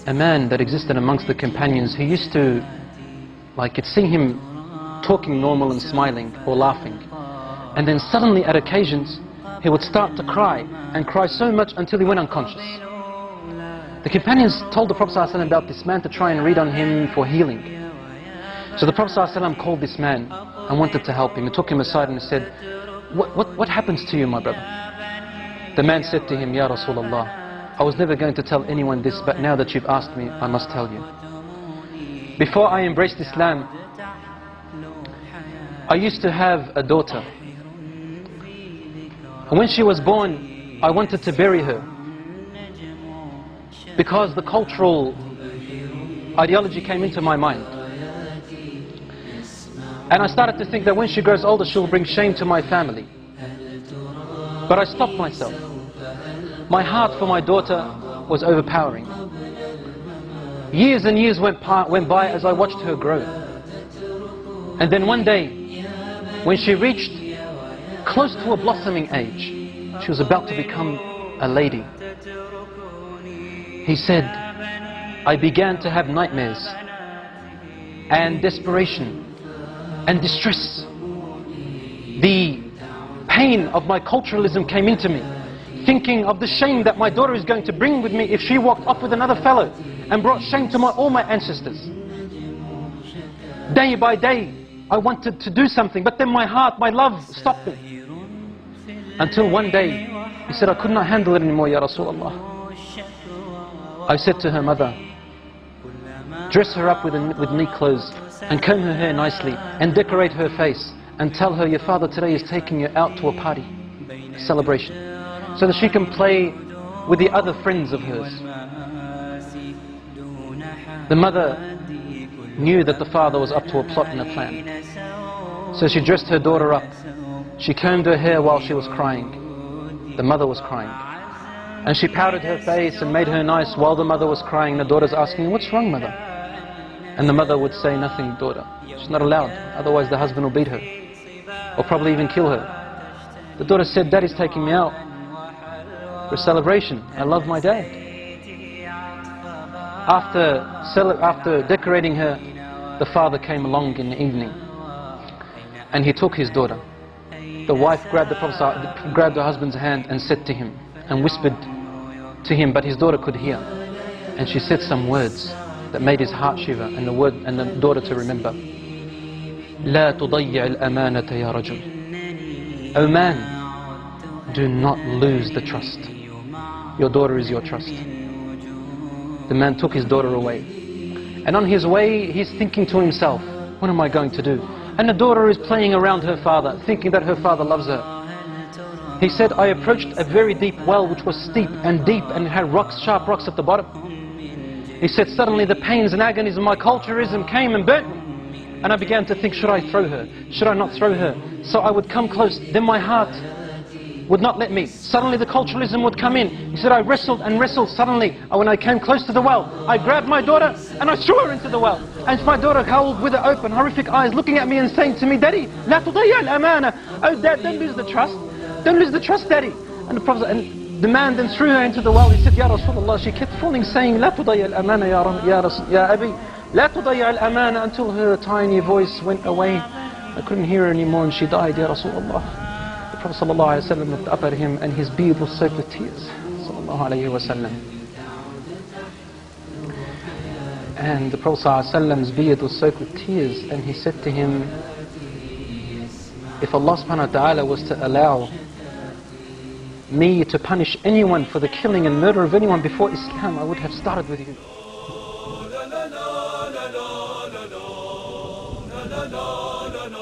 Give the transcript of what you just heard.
a man that existed amongst the companions. He used to, you'd see him talking normal and smiling or laughing, and then suddenly at occasions he would start to cry, and cry so much until he went unconscious. The companions told the Prophet ﷺ about this man to try and read on him for healing. So the Prophet ﷺ called this man and wanted to help him. He took him aside and said, what happens to you, my brother? The man said to him, Ya Rasulullah, I was never going to tell anyone this, but now that you've asked me, I must tell you. Before I embraced Islam, I used to have a daughter. And when she was born, I wanted to bury her, because the cultural ideology came into my mind. And I started to think that when she grows older, she'll bring shame to my family. But I stopped myself. My heart for my daughter was overpowering. Years and years went by as I watched her grow. And then one day, when she reached close to a blossoming age, she was about to become a lady. He said, I began to have nightmares and desperation and distress. The pain of my culturalism came into me, thinking of the shame that my daughter is going to bring with me if she walked off with another fellow and brought shame to all my ancestors. Day by day, I wanted to do something, but then my heart, my love stopped me. Until one day, he said, I could not handle it anymore, Ya Rasulullah. I said to her mother, dress her up with neat clothes and comb her hair nicely and decorate her face and tell her your father today is taking you out to a party, a celebration, so that she can play with the other friends of hers. The mother knew that the father was up to a plot and a plan. So she dressed her daughter up. She combed her hair while she was crying. The mother was crying. And she powdered her face and made her nice while the mother was crying. The daughter's asking, what's wrong, mother? And the mother would say, nothing, daughter. She's not allowed, otherwise the husband will beat her, or probably even kill her. The daughter said, Daddy's taking me out for a celebration. I love my dad. After decorating her, the father came along in the evening, and he took his daughter. The wife grabbed her husband's hand and said to him, and whispered to him, but his daughter could hear. And she said some words that made his heart shiver, and the daughter to remember. لا تضيع الأمانة يا رجل. O man, do not lose the trust. Your daughter is your trust. The man took his daughter away. And on his way, he's thinking to himself, what am I going to do? And the daughter is playing around her father, thinking that her father loves her. He said, I approached a very deep well which was steep and deep and had rocks, sharp rocks at the bottom. He said, suddenly the pains and agonies of my culturism came and burnt me. And I began to think, should I throw her? Should I not throw her? So I would come close, then my heart would not let me. Suddenly the culturalism would come in. He said, I wrestled and wrestled. Suddenly, when I came close to the well, I grabbed my daughter and I threw her into the well. And my daughter held with her open, horrific eyes, looking at me and saying to me, Daddy, لا تضيع الأمانة. Oh Dad, don't lose the trust. Don't lose the trust, Daddy. And the man then threw her into the well. He said, Ya Rasulullah. She kept falling, saying, لا تضيع الأمانة يا أبي. لا تضيع الأمانة, until her tiny voice went away. I couldn't hear her anymore and she died, Ya Rasulullah. The Prophet ﷺ looked up at him and his beard was soaked with tears. And the Prophet ﷺ's beard was soaked with tears, and he said to him, if Allah subhanahu wa ta'ala was to allow me to punish anyone for the killing and murder of anyone before Islam, I would have started with you. La la la la la la la la la la la la.